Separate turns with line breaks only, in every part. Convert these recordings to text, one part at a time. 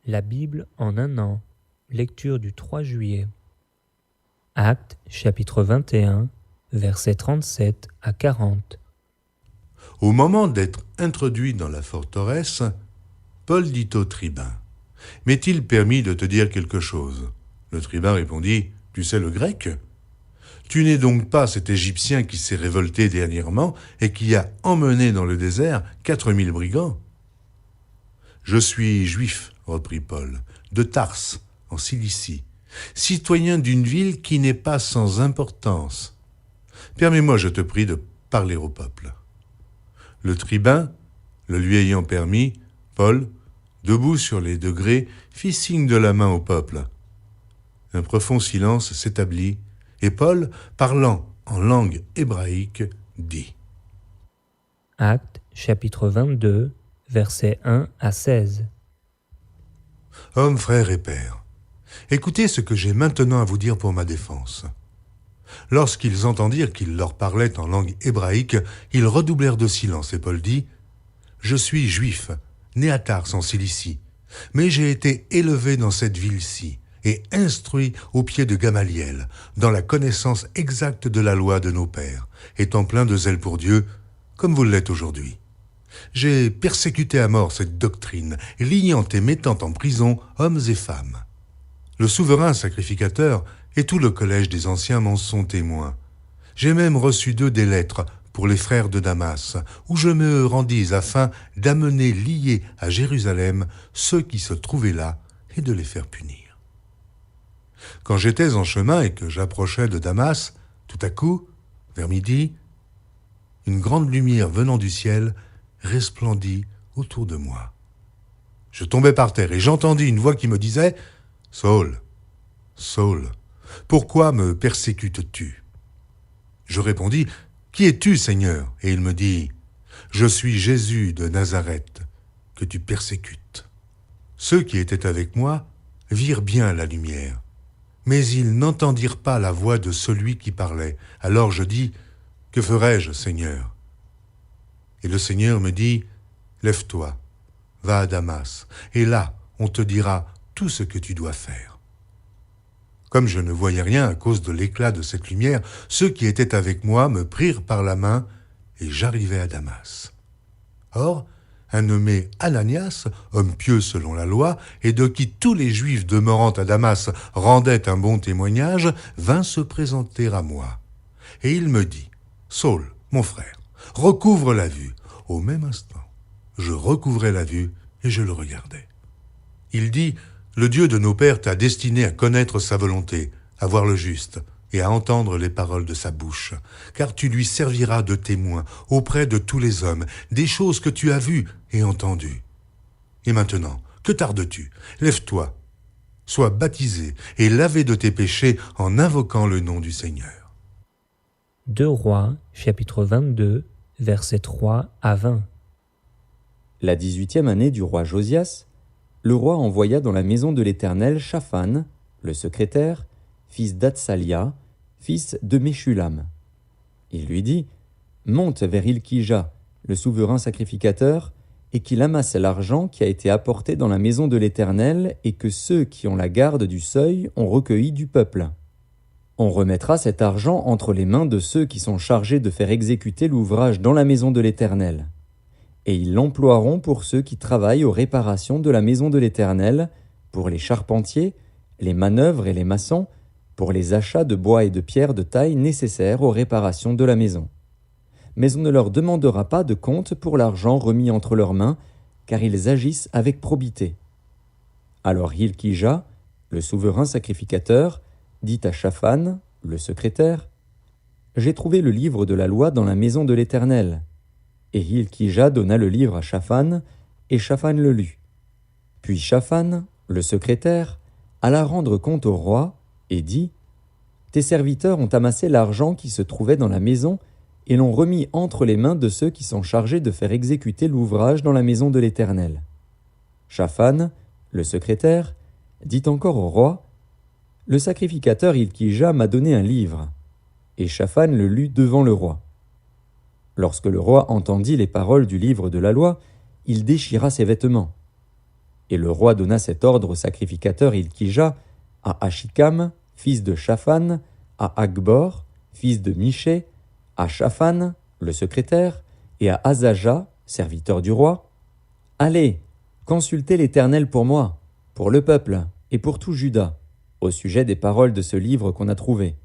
La Bible en un an. Lecture du 3 juillet. Actes, chapitre 21, versets 37 à 40.
Au moment d'être introduit dans la forteresse, Paul dit au tribun : « M'est-il permis de te dire quelque chose ?» Le tribun répondit : « Tu sais le grec ? Tu n'es donc pas cet Égyptien qui s'est révolté dernièrement et qui a emmené dans le désert 4000 brigands ? » « Je suis juif, reprit Paul, de Tarse, en Cilicie, citoyen d'une ville qui n'est pas sans importance. Permets-moi, je te prie, de parler au peuple. » Le tribun, le lui ayant permis, Paul, debout sur les degrés, fit signe de la main au peuple. Un profond silence s'établit, et Paul, parlant en langue hébraïque, dit :
Actes, chapitre 22, versets 1 à 16.
« Hommes, frères et pères, écoutez ce que j'ai maintenant à vous dire pour ma défense. » Lorsqu'ils entendirent qu'il leur parlait en langue hébraïque, ils redoublèrent de silence, et Paul dit : « Je suis juif, né à Tarse en Cilicie, mais j'ai été élevé dans cette ville-ci et instruit au pied de Gamaliel, dans la connaissance exacte de la loi de nos pères, étant plein de zèle pour Dieu, comme vous l'êtes aujourd'hui. J'ai persécuté à mort cette doctrine, liant et mettant en prison hommes et femmes. Le souverain sacrificateur et tout le collège des anciens m'en sont témoins. J'ai même reçu d'eux des lettres pour les frères de Damas, où je me rendis afin d'amener liés à Jérusalem ceux qui se trouvaient là et de les faire punir. Quand j'étais en chemin et que j'approchais de Damas, tout à coup, vers midi, une grande lumière venant du ciel resplendit autour de moi. Je tombais par terre et j'entendis une voix qui me disait : « Saul, Saul, pourquoi me persécutes-tu » Je répondis : « Qui es-tu, Seigneur » Et il me dit : « Je suis Jésus de Nazareth, que tu persécutes. » Ceux qui étaient avec moi virent bien la lumière, mais ils n'entendirent pas la voix de celui qui parlait. Alors je dis : « Que ferai-je, Seigneur » Et le Seigneur me dit : « Lève-toi, va à Damas, et là on te dira tout ce que tu dois faire. » Comme je ne voyais rien à cause de l'éclat de cette lumière, ceux qui étaient avec moi me prirent par la main, et j'arrivai à Damas. Or, un nommé Ananias, homme pieux selon la loi, et de qui tous les Juifs demeurant à Damas rendaient un bon témoignage, vint se présenter à moi. Et il me dit : « Saul, mon frère, recouvre la vue. » Au même instant, je recouvrais la vue et je le regardais. Il dit : « Le Dieu de nos pères t'a destiné à connaître sa volonté, à voir le juste et à entendre les paroles de sa bouche, car tu lui serviras de témoin auprès de tous les hommes, des choses que tu as vues et entendues. Et maintenant, que tardes-tu ? Lève-toi, sois baptisé et lavé de tes péchés en invoquant le nom du Seigneur. »
2 Rois, chapitre 22, versets 3 à 20.
La 18e année du roi Josias, le roi envoya dans la maison de l'Éternel Shaphan, le secrétaire, fils d'Atsalia, fils de Meshulam. Il lui dit : « Monte vers Ilkija, le souverain sacrificateur, et qu'il amasse l'argent qui a été apporté dans la maison de l'Éternel et que ceux qui ont la garde du seuil ont recueilli du peuple. On remettra cet argent entre les mains de ceux qui sont chargés de faire exécuter l'ouvrage dans la maison de l'Éternel. Et ils l'emploieront pour ceux qui travaillent aux réparations de la maison de l'Éternel, pour les charpentiers, les manœuvres et les maçons, pour les achats de bois et de pierres de taille nécessaires aux réparations de la maison. Mais on ne leur demandera pas de compte pour l'argent remis entre leurs mains, car ils agissent avec probité. » Alors Hilkija, le souverain sacrificateur, dit à Shaphan, le secrétaire : « J'ai trouvé le livre de la loi dans la maison de l'Éternel. » Et Hilkija donna le livre à Shaphan, et Shaphan le lut. Puis Shaphan, le secrétaire, alla rendre compte au roi, et dit : « Tes serviteurs ont amassé l'argent qui se trouvait dans la maison, et l'ont remis entre les mains de ceux qui sont chargés de faire exécuter l'ouvrage dans la maison de l'Éternel. » Shaphan, le secrétaire, dit encore au roi : « Le sacrificateur Hilkija m'a donné un livre. » Et Shaphan le lut devant le roi. Lorsque le roi entendit les paroles du livre de la loi, il déchira ses vêtements. Et le roi donna cet ordre au sacrificateur Ilkija, à Achikam, fils de Shaphan, à Akbor, fils de Miché, à Shaphan, le secrétaire, et à Azaja, serviteur du roi. « Allez, consultez l'Éternel pour moi, pour le peuple et pour tout Juda, au sujet des paroles de ce livre qu'on a trouvé.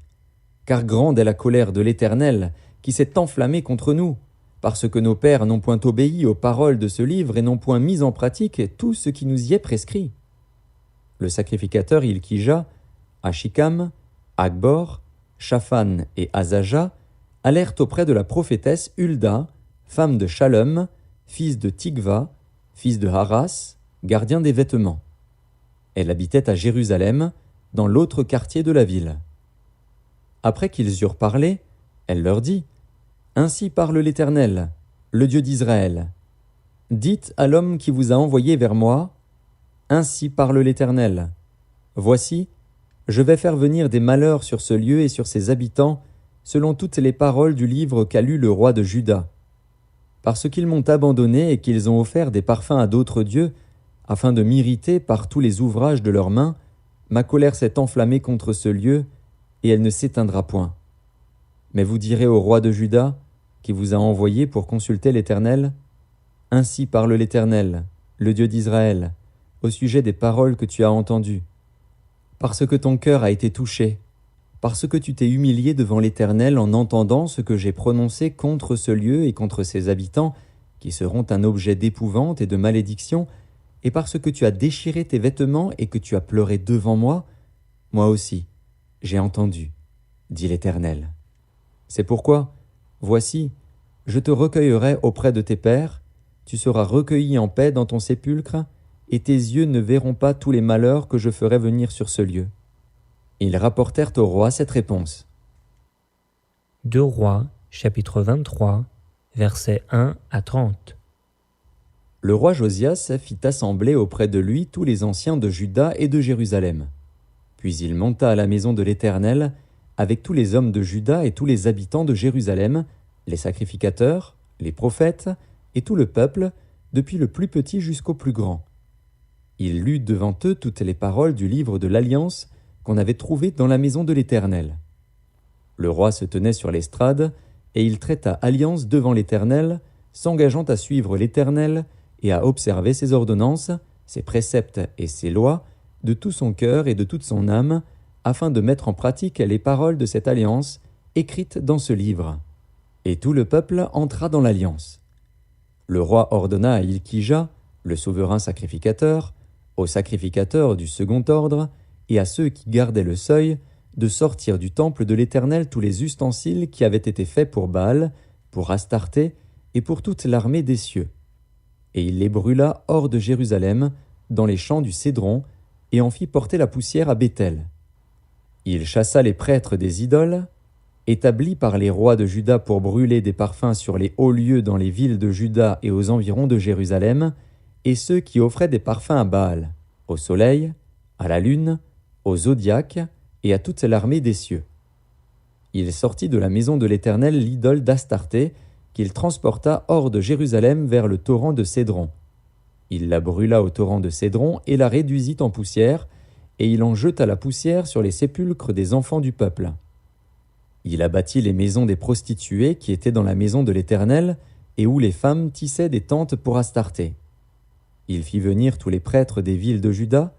Car grande est la colère de l'Éternel qui s'est enflammée contre nous, parce que nos pères n'ont point obéi aux paroles de ce livre et n'ont point mis en pratique tout ce qui nous y est prescrit. » Le sacrificateur Ilkija, Achikam, Akbor, Shaphan et Azaja allèrent auprès de la prophétesse Hulda, femme de Shallum, fils de Tikva, fils de Haras, gardien des vêtements. Elle habitait à Jérusalem, dans l'autre quartier de la ville. Après qu'ils eurent parlé, elle leur dit : « Ainsi parle l'Éternel, le Dieu d'Israël. Dites à l'homme qui vous a envoyé vers moi : Ainsi parle l'Éternel. Voici, je vais faire venir des malheurs sur ce lieu et sur ses habitants, selon toutes les paroles du livre qu'a lu le roi de Juda. Parce qu'ils m'ont abandonné et qu'ils ont offert des parfums à d'autres dieux, afin de m'irriter par tous les ouvrages de leurs mains, ma colère s'est enflammée contre ce lieu, et elle ne s'éteindra point. Mais vous direz au roi de Juda, qui vous a envoyé pour consulter l'Éternel : Ainsi parle l'Éternel, le Dieu d'Israël, au sujet des paroles que tu as entendues. Parce que ton cœur a été touché, parce que tu t'es humilié devant l'Éternel en entendant ce que j'ai prononcé contre ce lieu et contre ses habitants, qui seront un objet d'épouvante et de malédiction, et parce que tu as déchiré tes vêtements et que tu as pleuré devant moi, moi aussi, j'ai entendu, dit l'Éternel. C'est pourquoi, voici, je te recueillerai auprès de tes pères, tu seras recueilli en paix dans ton sépulcre, et tes yeux ne verront pas tous les malheurs que je ferai venir sur ce lieu. » Ils rapportèrent au roi cette réponse.
2 Rois, chapitre 23, versets 1 à 30.
Le roi Josias fit assembler auprès de lui tous les anciens de Juda et de Jérusalem. Puis il monta à la maison de l'Éternel, avec tous les hommes de Juda et tous les habitants de Jérusalem, les sacrificateurs, les prophètes et tout le peuple, depuis le plus petit jusqu'au plus grand. Il lut devant eux toutes les paroles du livre de l'Alliance qu'on avait trouvé dans la maison de l'Éternel. Le roi se tenait sur l'estrade, et il traita alliance devant l'Éternel, s'engageant à suivre l'Éternel et à observer ses ordonnances, ses préceptes et ses lois, de tout son cœur et de toute son âme, afin de mettre en pratique les paroles de cette alliance écrites dans ce livre. Et tout le peuple entra dans l'alliance. Le roi ordonna à Ilkija, le souverain sacrificateur, aux sacrificateurs du second ordre, et à ceux qui gardaient le seuil, de sortir du temple de l'Éternel tous les ustensiles qui avaient été faits pour Baal, pour Astarté et pour toute l'armée des cieux. Et il les brûla hors de Jérusalem, dans les champs du Cédron, et en fit porter la poussière à Béthel. Il chassa les prêtres des idoles, établis par les rois de Juda pour brûler des parfums sur les hauts lieux dans les villes de Juda et aux environs de Jérusalem, et ceux qui offraient des parfums à Baal, au soleil, à la lune, au zodiaque et à toute l'armée des cieux. Il sortit de la maison de l'Éternel l'idole d'Astarté, qu'il transporta hors de Jérusalem vers le torrent de Cédron. Il la brûla au torrent de Cédron et la réduisit en poussière, et il en jeta la poussière sur les sépulcres des enfants du peuple. Il abattit les maisons des prostituées qui étaient dans la maison de l'Éternel, et où les femmes tissaient des tentes pour Astarté. Il fit venir tous les prêtres des villes de Juda.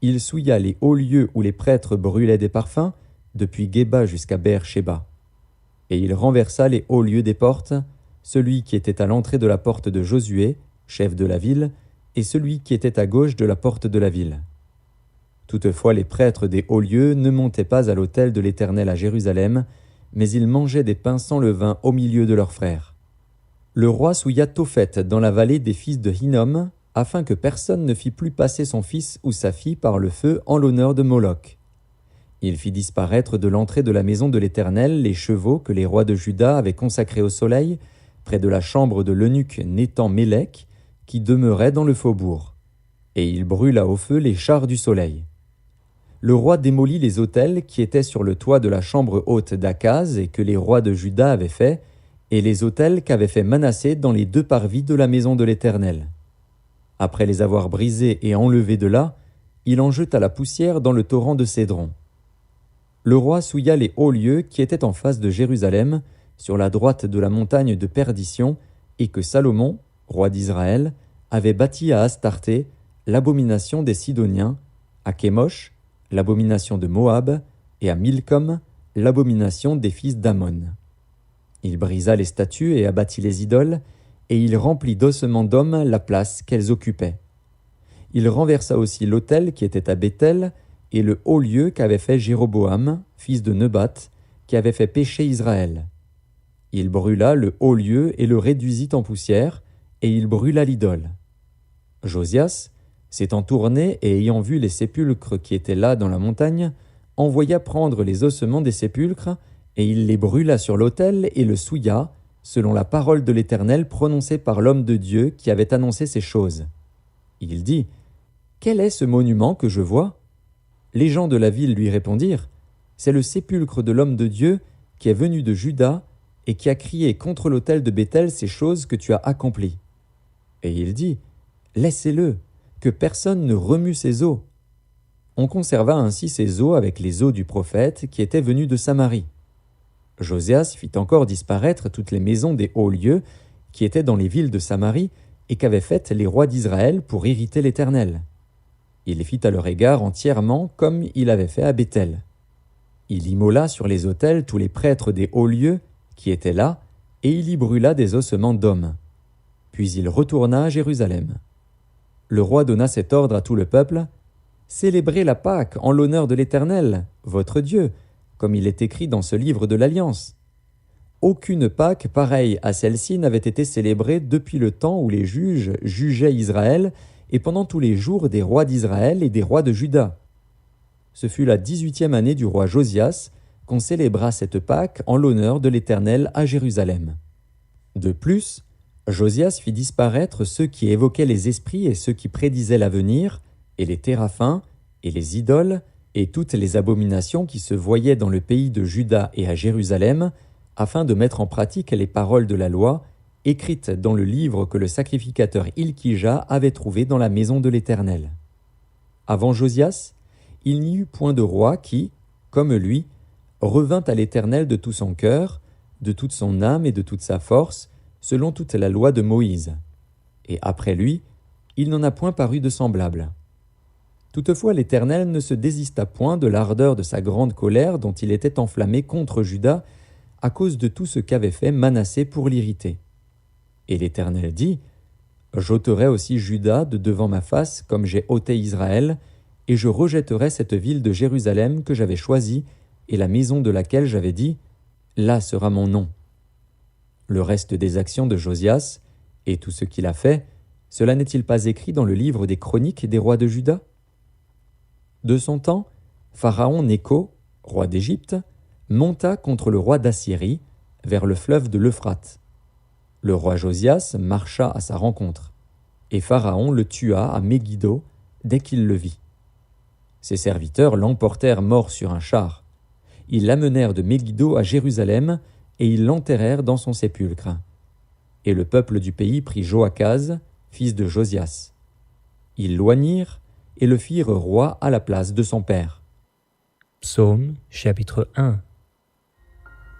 Il souilla les hauts lieux où les prêtres brûlaient des parfums, depuis Géba jusqu'à Beer-Shéba. Et il renversa les hauts lieux des portes, celui qui était à l'entrée de la porte de Josué, chef de la ville, et celui qui était à gauche de la porte de la ville. Toutefois les prêtres des hauts lieux ne montaient pas à l'autel de l'Éternel à Jérusalem, mais ils mangeaient des pains sans levain au milieu de leurs frères. Le roi souilla Tophet dans la vallée des fils de Hinnom, afin que personne ne fît plus passer son fils ou sa fille par le feu en l'honneur de Moloch. Il fit disparaître de l'entrée de la maison de l'Éternel les chevaux que les rois de Juda avaient consacrés au soleil, près de la chambre de l'eunuque Nétan-Mélec, qui demeurait dans le faubourg. Et il brûla au feu les chars du soleil. Le roi démolit les autels qui étaient sur le toit de la chambre haute d'Akaz et que les rois de Juda avaient fait, et les autels qu'avait fait Manassé dans les 2 parvis de la maison de l'Éternel. Après les avoir brisés et enlevés de là, il en jeta la poussière dans le torrent de Cédron. Le roi souilla les hauts lieux qui étaient en face de Jérusalem, sur la droite de la montagne de Perdition, et que Salomon, roi d'Israël, avait bâti à Astarté, l'abomination des Sidoniens, à Kémosh, l'abomination de Moab, et à Milcom, l'abomination des fils d'Ammon. Il brisa les statues et abattit les idoles, et il remplit d'ossements d'hommes la place qu'elles occupaient. Il renversa aussi l'autel qui était à Béthel, et le haut lieu qu'avait fait Jéroboam, fils de Nebat, qui avait fait pécher Israël. Il brûla le haut lieu et le réduisit en poussière, et il brûla l'idole. Josias, s'étant tourné et ayant vu les sépulcres qui étaient là dans la montagne, envoya prendre les ossements des sépulcres, et il les brûla sur l'autel et le souilla, selon la parole de l'Éternel prononcée par l'homme de Dieu qui avait annoncé ces choses. Il dit : « Quel est ce monument que je vois ?» Les gens de la ville lui répondirent : « C'est le sépulcre de l'homme de Dieu qui est venu de Juda et qui a crié contre l'autel de Béthel ces choses que tu as accomplies. » Et il dit : « Laissez-le, que personne ne remue ses os. » On conserva ainsi ces os avec les os du prophète qui était venu de Samarie. Josias fit encore disparaître toutes les maisons des hauts lieux qui étaient dans les villes de Samarie et qu'avaient faites les rois d'Israël pour irriter l'Éternel. Il les fit à leur égard entièrement comme il avait fait à Béthel. Il immola sur les autels tous les prêtres des hauts lieux qui étaient là, et il y brûla des ossements d'hommes. Puis il retourna à Jérusalem. Le roi donna cet ordre à tout le peuple : « Célébrez la Pâque en l'honneur de l'Éternel, votre Dieu, comme il est écrit dans ce livre de l'Alliance. » Aucune Pâque pareille à celle-ci n'avait été célébrée depuis le temps où les juges jugeaient Israël et pendant tous les jours des rois d'Israël et des rois de Juda. Ce fut la 18e année du roi Josias qu'on célébra cette Pâque en l'honneur de l'Éternel à Jérusalem. De plus, Josias fit disparaître ceux qui évoquaient les esprits et ceux qui prédisaient l'avenir, et les téraphins, et les idoles, et toutes les abominations qui se voyaient dans le pays de Juda et à Jérusalem, afin de mettre en pratique les paroles de la loi, écrites dans le livre que le sacrificateur Hilkija avait trouvé dans la maison de l'Éternel. Avant Josias, il n'y eut point de roi qui, comme lui, revint à l'Éternel de tout son cœur, de toute son âme et de toute sa force, selon toute la loi de Moïse. Et après lui, il n'en a point paru de semblable. Toutefois, l'Éternel ne se désista point de l'ardeur de sa grande colère dont il était enflammé contre Juda, à cause de tout ce qu'avait fait Manassé pour l'irriter. Et l'Éternel dit : « J'ôterai aussi Juda de devant ma face, comme j'ai ôté Israël, et je rejetterai cette ville de Jérusalem que j'avais choisie, et la maison de laquelle j'avais dit : Là sera mon nom. » Le reste des actions de Josias, et tout ce qu'il a fait, cela n'est-il pas écrit dans le livre des chroniques des rois de Juda ? De son temps, Pharaon Nécho, roi d'Égypte, monta contre le roi d'Assyrie, vers le fleuve de l'Euphrate. Le roi Josias marcha à sa rencontre, et Pharaon le tua à Megiddo dès qu'il le vit. Ses serviteurs l'emportèrent mort sur un char. Ils l'amenèrent de Megiddo à Jérusalem, et ils l'enterrèrent dans son sépulcre. Et le peuple du pays prit Joachaz, fils de Josias. Ils l'oignirent et le firent roi à la place de son père.
Psaume chapitre 1.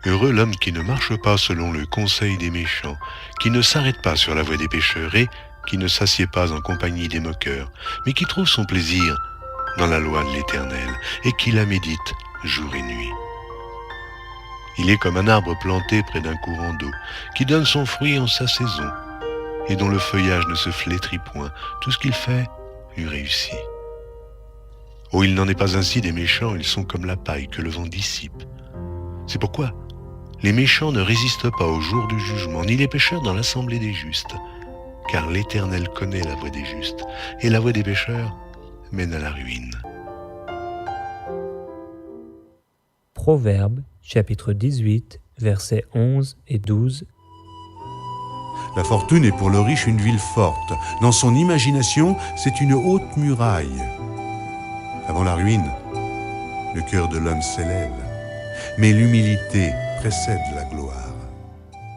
Heureux l'homme qui ne marche pas selon le conseil des méchants, qui ne s'arrête pas sur la voie des pécheurs et qui ne s'assied pas en compagnie des moqueurs, mais qui trouve son plaisir dans la loi de l'Éternel et qui la médite jour et nuit. Il est comme un arbre planté près d'un courant d'eau, qui donne son fruit en sa saison, et dont le feuillage ne se flétrit point. Tout ce qu'il fait lui réussit. Oh, il n'en est pas ainsi des méchants, ils sont comme la paille que le vent dissipe. C'est pourquoi les méchants ne résistent pas au jour du jugement, ni les pécheurs dans l'assemblée des justes, car l'Éternel connaît la voie des justes, et la voie des pécheurs mène à la ruine.
Proverbes chapitre 18, versets 11 et 12.
La fortune est pour le riche une ville forte. Dans son imagination, c'est une haute muraille. Avant la ruine, le cœur de l'homme s'élève, mais l'humilité précède la gloire.